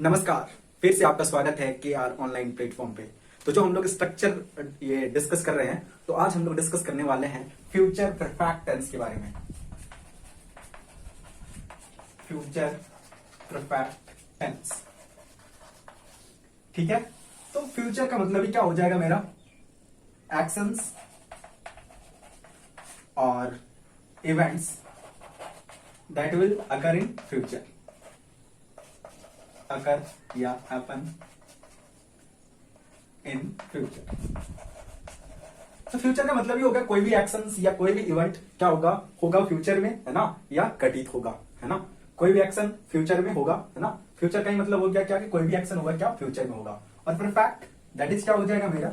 नमस्कार। फिर से आपका स्वागत है के आर ऑनलाइन प्लेटफॉर्म पे। तो जो हम लोग स्ट्रक्चर ये डिस्कस कर रहे हैं, तो आज हम लोग डिस्कस करने वाले हैं फ्यूचर परफेक्ट टेंस के बारे में। फ्यूचर परफेक्ट टेंस, ठीक है। तो फ्यूचर का मतलब ही क्या हो जाएगा मेरा? एक्शंस और events that will occur in future, occur या हैपन इन फ्यूचर। तो फ्यूचर का मतलब ही होगा कोई भी एक्शंस या कोई भी इवेंट क्या होगा फ्यूचर में, है ना, या घटित होगा, है ना। कोई भी एक्शन फ्यूचर में होगा, है ना। फ्यूचर का ही मतलब हो गया क्या कि कोई भी एक्शन होगा क्या फ्यूचर में होगा। और परफेक्ट दैट इज क्या हो जाएगा मेरा?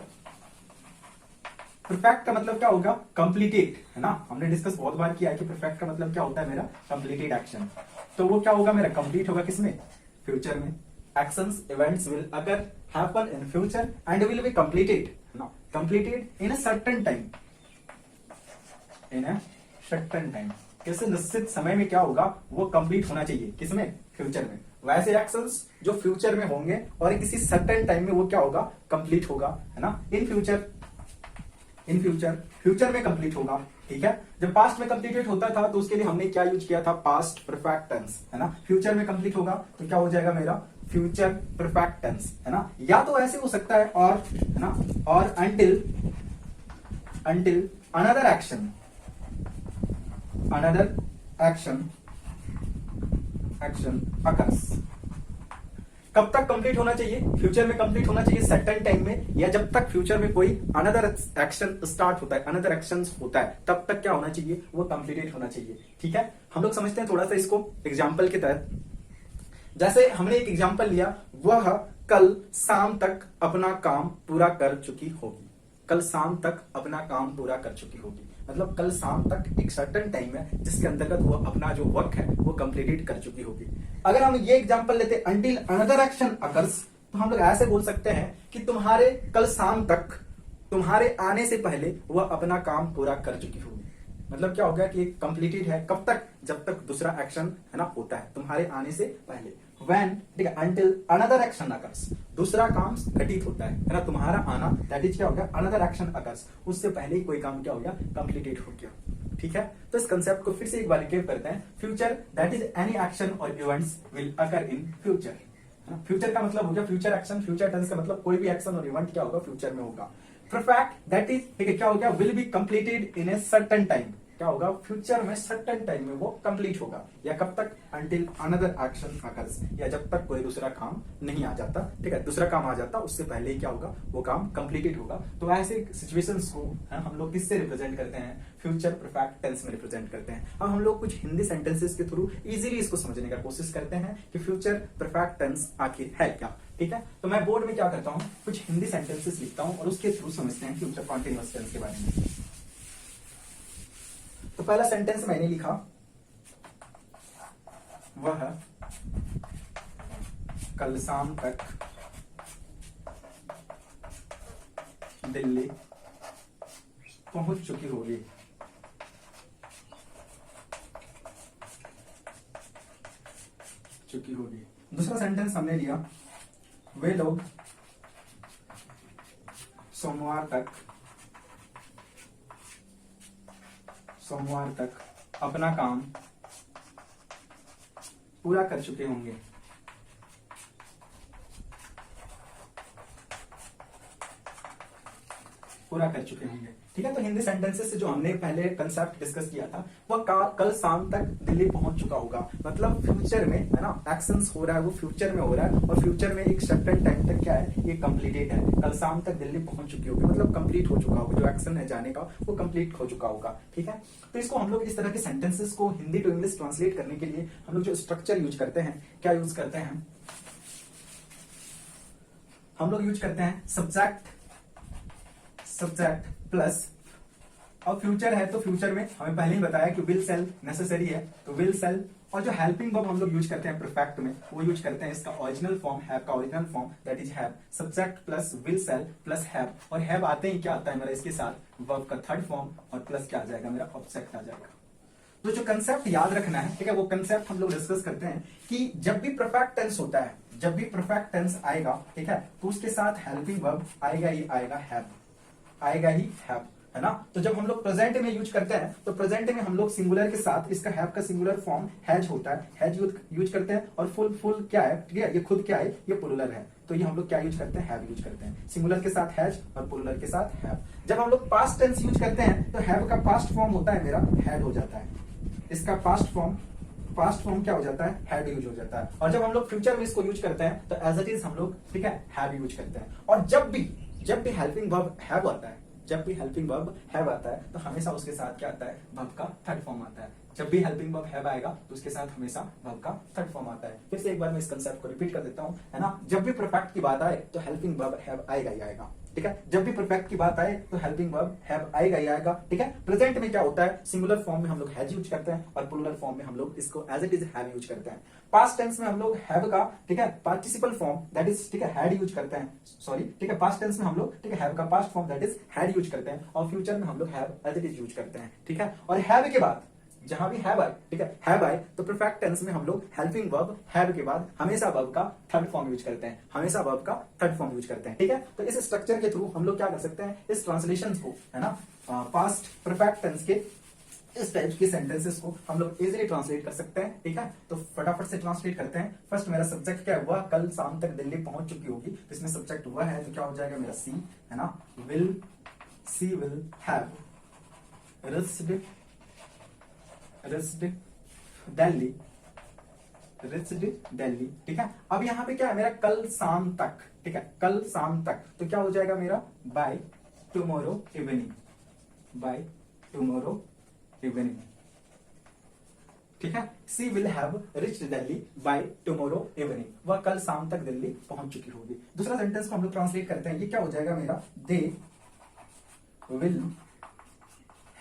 परफेक्ट का मतलब क्या होगा? कंप्लीटेड, है ना। हमने डिस्कस बहुत बार किया है कि परफेक्ट का मतलब क्या होता है मेरा? Completed action. तो वो क्या होगा मेरा? कंप्लीट होगा किसमें? फ्यूचर में। Actions events will occur happen in future and will be completed, है ना, completed in a certain time, in a certain time. किसी निश्चित समय में क्या होगा? वो कंप्लीट होना चाहिए किसमें? फ्यूचर में। वैसे एक्शंस जो फ्यूचर में होंगे और किसी सर्टेन टाइम में वो क्या होगा? कंप्लीट होगा, है ना। In future, in future, future में कंप्लीट होगा, ठीक है। जब पास्ट में कंप्लीटेड होता था तो उसके लिए हमने क्या यूज किया था? पास्ट परफेक्ट टेंस, है ना। फ्यूचर में कंप्लीट होगा तो क्या हो जाएगा मेरा? फ्यूचर परफेक्ट टेंस, है ना। या तो ऐसे हो सकता है और, है ना, और until another action, another action occurs. कब तक कंप्लीट होना चाहिए? फ्यूचर में कंप्लीट होना चाहिए सर्टेन टाइम में, या जब तक फ्यूचर में कोई अनदर एक्शन स्टार्ट होता है, अनदर एक्शन होता है, तब तक क्या होना चाहिए? वो कंप्लीटेड होना चाहिए, ठीक है। हम लोग समझते हैं थोड़ा सा इसको एग्जाम्पल के तहत। जैसे हमने एक एग्जाम्पल लिया, वह कल शाम तक अपना काम पूरा कर चुकी होगी। कल शाम तक अपना काम पूरा कर चुकी होगी मतलब कल शाम तक एक सर्टेन टाइम है जिसके अंतर्गत वो अपना जो वर्क है वो कंप्लीटेड कर चुकी होगी। अगर हम ये एग्जांपल लेते हैं अंटिल अनदर एक्शन अकर्स, तो हम लोग ऐसे बोल सकते हैं कि तुम्हारे कल शाम तक, तुम्हारे आने से पहले वह अपना काम पूरा कर चुकी होगी। मतलब क्या हो गया कि कंप्लीटेड है कब तक? जब तक दूसरा एक्शन, है ना, होता है तुम्हारे आने से पहले। When, ठीक है, until another action occurs, दूसरा काम घटित होता है ना, तुम्हारा आना, दैट इज क्या हो गया? अनदर एक्शन occurs, उससे पहले ही कोई काम क्या हो गया? कंप्लीटेड हो गया, ठीक है। तो इस कंसेप्ट को फिर से एक बार रिकेप करते हैं। Future that is any action और events will occur in future, है ना। फ्यूचर का मतलब हो गया फ्यूचर एक्शन, फ्यूचर टेंस का मतलब कोई भी एक्शन और इवेंट क्या होगा? फ्यूचर में होगा। परफेक्ट दैट इज, ठीक है, क्या हो गया? Will be completed in a certain time, क्या होगा? फ्यूचर में सर्टेन टाइम में वो कंप्लीट होगा, या कब तक? अंटिल अनदर एक्शन अकर्स, या जब तक कोई दूसरा काम नहीं आ जाता, ठीक है, दूसरा काम आ जाता उससे पहले ही क्या होगा? वो काम कंप्लीटेड होगा। तो ऐसे सिचुएशंस को हम लोग किससे रिप्रेजेंट करते हैं? फ्यूचर परफेक्ट टेंस में रिप्रेजेंट करते हैं। अब हम लोग कुछ हिंदी सेंटेंसेस के थ्रू इजीली इसको समझने का कोशिश करते हैं कि फ्यूचर परफेक्ट टेंस आखिर है क्या, ठीक है। तो मैं बोर्ड में क्या करता हूँ, कुछ हिंदी सेंटेंसेस लिखता हूँ और उसके थ्रू समझते हैं फ्यूचर कॉन्टिन्यूअस टेंस के बारे में। तो पहला सेंटेंस मैंने लिखा, वह कल शाम तक दिल्ली पहुंच चुकी होगी। दूसरा सेंटेंस हमने लिया, वे लोग सोमवार तक अपना काम पूरा कर चुके होंगे। ठीक है। तो हिंदी सेंटेंसेस से जो हमने पहले कंसेप्ट डिस्कस किया था, वह कल शाम तक दिल्ली पहुंच चुका होगा। मतलब फ्यूचर में, है ना, एक्शंस हो रहा है वो फ्यूचर में हो रहा है, और फ्यूचर में एक सर्टेन टाइम तक क्या है? ये कंप्लीटेड है। कल शाम तक दिल्ली पहुंच चुकी होगी मतलब कंप्लीट हो चुका होगा, जो एक्शन है जाने का वो कंप्लीट हो चुका होगा, ठीक है। तो इसको हम लोग इस तरह के सेंटेंसेस को हिंदी टू इंग्लिश ट्रांसलेट करने के लिए हम लोग जो स्ट्रक्चर यूज करते हैं, क्या यूज करते हैं? हम लोग यूज करते हैं सब्जेक्ट प्लस, और फ्यूचर है तो फ्यूचर में हमें पहले ही बताया कि विल सेल नेसेसरी है, तो विल सेल, और जो हेल्पिंग वर्ब हम लोग यूज करते हैं परफेक्ट में, वो यूज करते हैं इसका ओरिजिनल फॉर्म, हैव का original form that is have. Subject plus will shall plus have, और हैव आते ही क्या आता है मेरा? इसके साथ वर्ब का थर्ड फॉर्म, और प्लस क्या आ जाएगा मेरा? ऑब्जेक्ट आ जाएगा। तो जो कंसेप्ट याद रखना है, ठीक है, वो कंसेप्ट हम लोग डिस्कस करते हैं कि जब भी परफेक्ट टेंस होता है, जब भी परफेक्ट टेंस आएगा, ठीक है, तो उसके साथ हेल्पिंग वर्ब आएगा ही आएगा, हैव, आएगा ही हैव, है ना। तो जब हम लोग प्रेजेंट में यूज करते हैं तो प्रेजेंट में हम लोग सिंगुलर के साथ इसका हैव का सिंगुलर फॉर्म हैज होता है, हैज यूज करते हैं। और फुल फुल क्या है, ठीक है, ये खुद क्या है, ये प्लुरल है, तो ये हम लोग क्या यूज करते हैं, हैव यूज करते हैं। सिंगुलर के साथ हैज और प्लुरल के साथ हैव। जब हम लोग पास्ट टेंस यूज करते हैं तो हैव का पास्ट फॉर्म होता है मेरा हैड हो जाता है, इसका पास्ट फॉर्म क्या हो जाता है, हैड यूज हो जाता है। और जब हम लोग फ्यूचर में इसको यूज करते हैं तो एज इट इज हम लोग, ठीक है, हैव यूज करते हैं। और जब भी हेल्पिंग वर्ब हैव आता है, जब भी हेल्पिंग वर्ब हैव आता है तो हमेशा उसके साथ क्या आता है, वर्ब का थर्ड फॉर्म आता है। जब भी हेल्पिंग वर्ब हैव आएगा तो उसके साथ हमेशा वर्ब का थर्ड फॉर्म आता है। फिर से एक बार मैं इस कंसेप्ट को रिपीट कर देता हूं, है ना। जब भी परफेक्ट की बात आए तो हेल्पिंग वर्ब हैव आएगा ही आएगा, ठीक है। जब भी परफेक्ट की बात आए तो हेल्पिंग वर्ब हैव आएगा ही आएगा, ठीक है। प्रेजेंट में क्या होता है, सिंगुलर फॉर्म में हम लोग हैज यूज करते हैं और प्लुरल फॉर्म में हम लोग इसको as it is have use करते हैं। पास्ट टेंस में हम लोग हैव का, ठीक है, पार्टिसिपल फॉर्म दैट इज, ठीक है, हैड यूज करते हैं, सॉरी, ठीक है। पास्ट टेंस में हम लोग, ठीक है, हैव का past form that is had use करते हैं और फ्यूचर में हम लोग have as it is use करते हैं, ठीक है। और हैव के बाद जहां भी हैव आए, ठीक है, हैव आए तो परफेक्ट टेंस में हम लोग हेल्पिंग वर्ब हैव के बाद हमेशा वर्ब का थर्ड फॉर्म यूज करते हैं, हमेशा वर्ब का थर्ड फॉर्म यूज करते हैं, ठीक है। तो इस स्ट्रक्चर के थ्रू हम लोग क्या कर सकते हैं, इस ट्रांसलेशन को, है ना, पास्ट परफेक्ट टेंस के इस टाइप के सेंटेंसेस को हम लोग इजीली ट्रांसलेट कर सकते हैं, ठीक है। तो फटाफट से ट्रांसलेट करते हैं। फर्स्ट मेरा सब्जेक्ट क्या हुआ, कल शाम तक दिल्ली पहुंच चुकी होगी, तो इसमें सब्जेक्ट हुआ है तो क्या हो जाएगा मेरा सी, है ना, सी विल हैव रिच्ड दिल्ली, ठीक है। अब यहाँ पे क्या है मेरा, कल शाम तक, ठीक है, कल शाम तक, तो क्या हो जाएगा मेरा बाय टुमारो इवनिंग, ठीक है। She will have reached Delhi by tomorrow evening, वह कल शाम तक दिल्ली पहुंच चुकी होगी। दूसरा सेंटेंस को हम लोग ट्रांसलेट करते हैं, ये क्या हो जाएगा मेरा, दे विल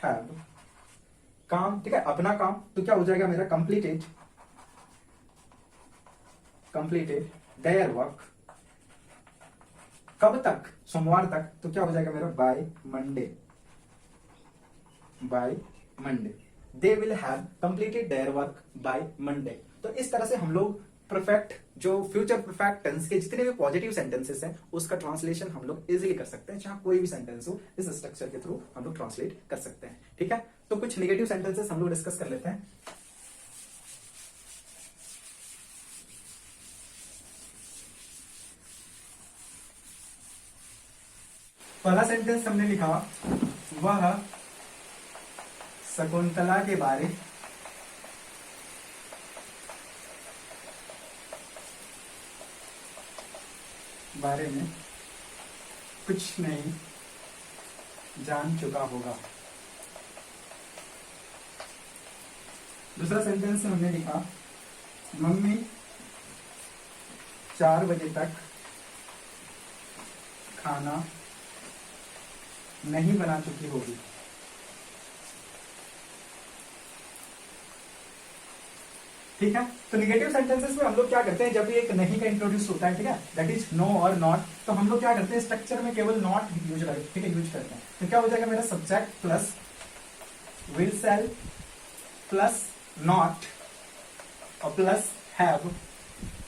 हैव काम, ठीक है, अपना काम, तो क्या हो जाएगा मेरा कंप्लीटेड देयर वर्क, कब तक, सोमवार तक, तो क्या हो जाएगा मेरा by Monday, they will have completed their work by Monday. तो इस तरह से हम लोग परफेक्ट, जो फ्यूचर परफेक्ट टेंस के जितने भी पॉजिटिव सेंटेंसेस हैं उसका ट्रांसलेशन हम लोग इजीली कर सकते हैं, जहां कोई भी सेंटेंस हो इस स्ट्रक्चर के थ्रू हम लोग ट्रांसलेट कर सकते हैं, ठीक है। तो कुछ नेगेटिव सेंटेंसेस हम लोग डिस्कस कर लेते हैं। पहला सेंटेंस हमने लिखा, वह शकुंतला के बारे में कुछ नहीं जान चुका होगा। दूसरा सेंटेंस हमने लिखा, मम्मी 4 बजे तक खाना नहीं बना चुकी होगी। ठीक है। तो निगेटिव सेंटेंसेस में हम लोग क्या करते हैं, जब भी एक नहीं का इंट्रोड्यूस होता है, ठीक है, दैट इज नो और नॉट, तो हम लोग क्या करते हैं स्ट्रक्चर में केवल नॉट यूज करते हैं, ठीक है, यूज करते हैं। तो क्या हो जाएगा मेरा subject plus will shall plus not और प्लस हैव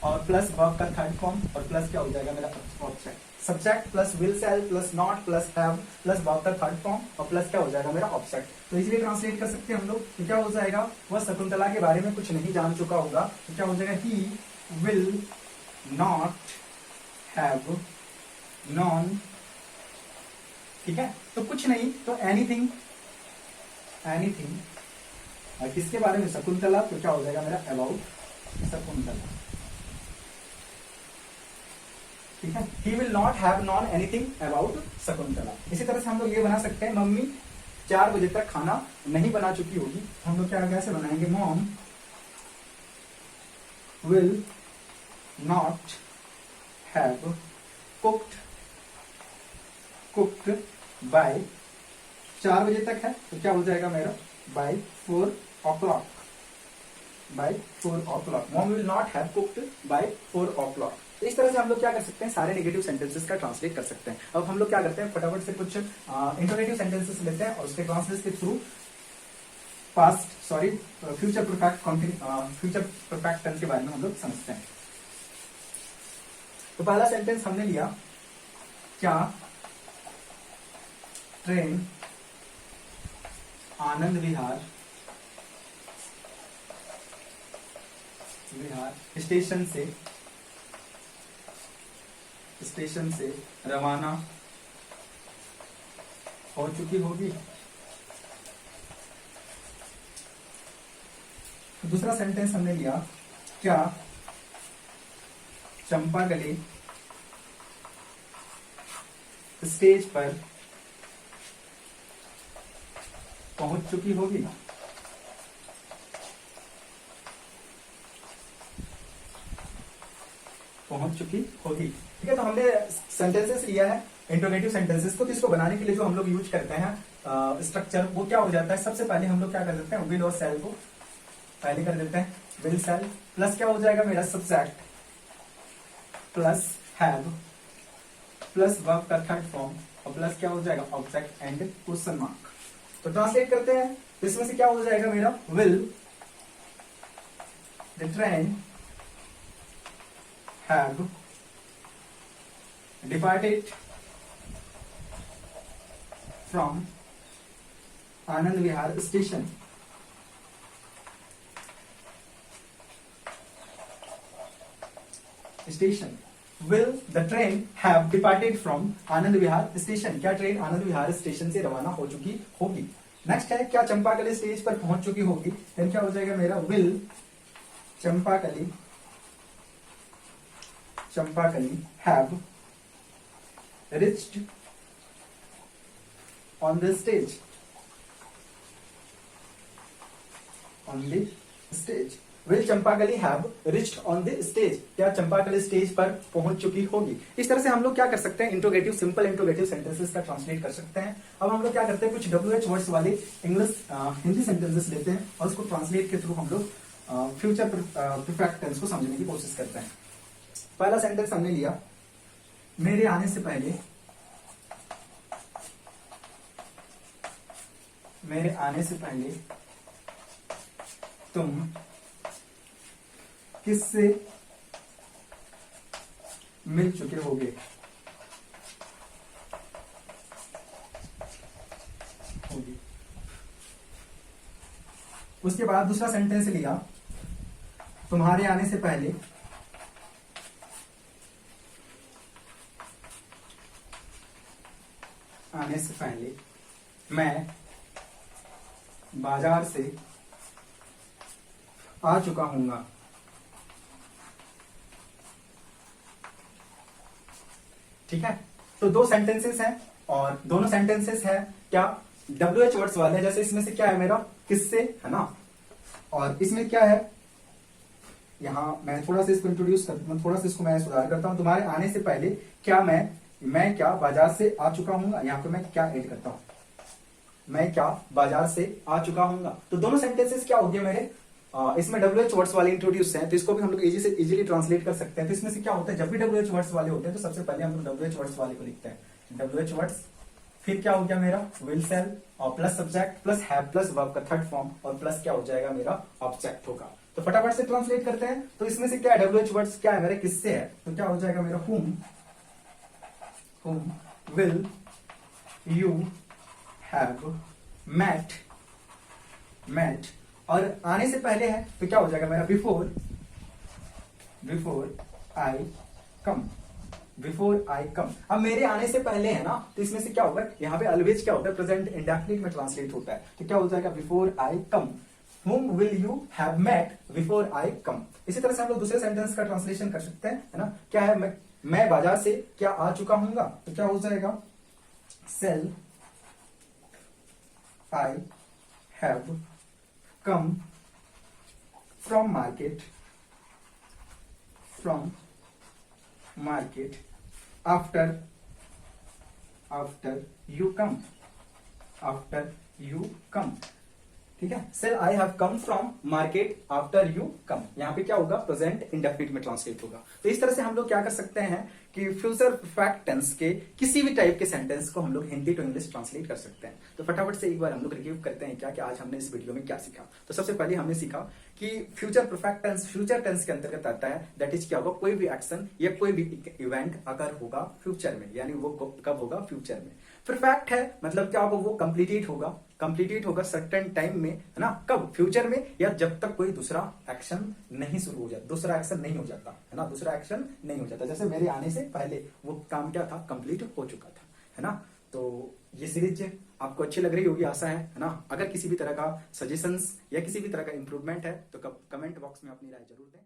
और प्लस वर्ब का थर्ड फॉर्म और प्लस क्या हो जाएगा मेरा object. Subject plus will shall plus not plus have plus verb का थर्ड फॉर्म और प्लस क्या हो जाएगा मेरा ऑब्जेक्ट। तो इसलिए ट्रांसलेट कर सकते हैं हम लोग, तो क्या हो जाएगा, वह शकुंतला के बारे में कुछ नहीं जान चुका होगा, तो क्या हो जाएगा, he will not have non, ठीक है। तो कुछ नहीं, तो एनीथिंग, एनीथिंग और किसके बारे में, शकुंतला, तो क्या हो जाएगा मेरा अबाउट शकुंतला, ठीक है। He will not have non anything about Shakuntala. इसी तरह से हम लोग ये बना सकते हैं, मम्मी 4 बजे तक खाना नहीं बना चुकी होगी, हम लोग क्या कैसे बनाएंगे, mom will not have cooked by, 4 बजे तक है तो क्या हो जाएगा मेरा by 4 o'clock, by 4 o'clock, mom will not have cooked by 4 o'clock। तो इस तरह से हम लोग क्या कर सकते हैं, सारे नेगेटिव सेंटेंसेस का ट्रांसलेट कर सकते हैं। अब हम लोग क्या करते हैं, फटाफट से कुछ इंटरोगेटिव सेंटेंसेस लेते हैं और उसके ट्रांसलेट के through past sorry future perfect tense के बारे में हम लोग समझते हैं। तो पहला सेंटेंस हमने लिया, क्या ट्रेन आनंद विहार स्टेशन से रवाना हो चुकी होगी। दूसरा सेंटेंस हमने लिया, क्या चंपागली स्टेज पर पहुंच चुकी होगी। ठीक है, तो हमने सेंटेंसेस लिया है इंट्रोगेटिव सेंटेंसेस को, तो इसको बनाने के लिए जो हम लोग यूज करते हैं स्ट्रक्चर, वो क्या हो जाता है, सबसे पहले हम लोग क्या कर देते हैं, विल और सेल को पहले कर देते हैं, विल सेल प्लस क्या हो जाएगा मेरा subject plus have plus verb का थर्ड फॉर्म और प्लस क्या हो जाएगा ऑब्जेक्ट एंड क्वेश्चन मार्क। तो ट्रांसलेट करते हैं, तो इसमें से क्या हो जाएगा मेरा, will the train have departed from Anand Vihar station. Will the train have departed from Anand Vihar station? क्या ट्रेन आनंद विहार स्टेशन से रवाना हो चुकी होगी। नेक्स्ट है, क्या चंपाकली स्टेज पर पहुंच चुकी होगी। देन क्या हो जाएगा मेरा, will Champakali have reached on the stage will Champakali have reached on the stage, क्या चंपाकली स्टेज पर पहुंच चुकी होगी। इस तरह से हम लोग क्या कर सकते हैं, इंट्रोगेटिव सिंपल इंट्रोगेटिव सेंटेंसेस का ट्रांसलेट कर सकते हैं। अब हम लोग क्या करते हैं, कुछ WH वर्ड्स वाले इंग्लिश हिंदी सेंटेंसेस लेते हैं और उसको ट्रांसलेट के थ्रू हम लोग फ्यूचर परफेक्ट टेंस को समझने की कोशिश करते हैं। पहला सेंटेंस हमने लिया, मेरे आने से पहले तुम किससे मिल चुके होगे। उसके बाद दूसरा सेंटेंस लिया, तुम्हारे आने से पहले मैं बाजार से आ चुका हूंगा। ठीक है, तो दो सेंटेंसेस हैं और दोनों सेंटेंसेस है क्या WH वर्ड्स वाले हैं। जैसे इसमें से क्या है मेरा, किससे, है ना, और इसमें क्या है, यहां मैं थोड़ा सा इसको इंट्रोड्यूस करता हूं, थोड़ा सा इसको मैं सुधार करता हूं। तुम्हारे आने से पहले क्या मैं क्या बाजार से आ चुका हूंगा, यहाँ पे मैं क्या ऐड करता हूं, मैं क्या बाजार से आ चुका हूंगा। तो दोनों सेंटेंसेस क्या हो गए मेरे, इसमें WH वर्ड्स वाले इंट्रोड्यूस हैं, तो इसको भी हम लोग इजीली ट्रांसलेट कर सकते हैं। तो इसमें से क्या होता है, जब भी WH वर्ड्स वाले होते हैं तो सबसे पहले हम लोग WH वर्ड्स वाले को लिखते हैं, WH वर्ड्स, फिर क्या हो गया मेरा, विल सेल और plus subject plus have plus verb का थर्ड फॉर्म और प्लस क्या हो जाएगा मेरा ऑब्जेक्ट होगा। तो फटाफट से ट्रांसलेट करते हैं। तो इसमें से क्या है, WH वर्ड्स क्या है मेरे, किससे है, तो क्या हो जाएगा मेरा, whom will you have met और आने से पहले है तो क्या हो जाएगा मेरा, बिफोर आई कम। अब मेरे आने से पहले है ना, तो इसमें से क्या होगा, यहाँ पे ऑलवेज क्या होता है, प्रेजेंट इंडेफिनिट में ट्रांसलेट होता है, तो क्या हो जाएगा, before I come, whom will you have met before I come। इसी तरह से हम लोग दूसरे सेंटेंस का ट्रांसलेशन कर सकते हैं, है ना, क्या है, मैं बाजार से क्या आ चुका हूंगा, तो क्या हो जाएगा, shall I have come from market after you come। ठीक है। Shall I have come from market after you come, यहाँ पे क्या होगा, प्रेजेंट इंडेफिनिट में ट्रांसलेट होगा। तो इस तरह से हम लोग क्या कर सकते हैं कि फ्यूचर परफेक्ट टेंस के किसी भी टाइप के सेंटेंस को हम लोग हिंदी टू इंग्लिश ट्रांसलेट कर सकते हैं। तो फटाफट से एक बार हम लोग रिव्यू करते हैं क्या क्या आज हमने इस वीडियो में क्या सीखा। तो सबसे पहले हमने सीखा कि future perfect tense future tense के अंतर्गत आता है। दैट इज क्या होगा, कोई भी एक्शन या कोई भी इवेंट अगर होगा फ्यूचर में, यानी वो कब होगा, फ्यूचर में। परफेक्ट है मतलब क्या होगा, वो कंप्लीटेड होगा सर्टेन टाइम में, है ना, कब, फ्यूचर में, या जब तक कोई दूसरा एक्शन नहीं शुरू हो जाता, दूसरा एक्शन नहीं हो जाता, है ना, दूसरा एक्शन नहीं हो जाता। जैसे मेरे आने से पहले वो काम क्या था, कंप्लीट हो चुका था, है ना। तो ये सीरीज आपको अच्छी लग रही होगी, आशा है ना। अगर किसी भी तरह का सजेशंस या किसी भी तरह का इंप्रूवमेंट है तो कमेंट बॉक्स में अपनी राय जरूर दें।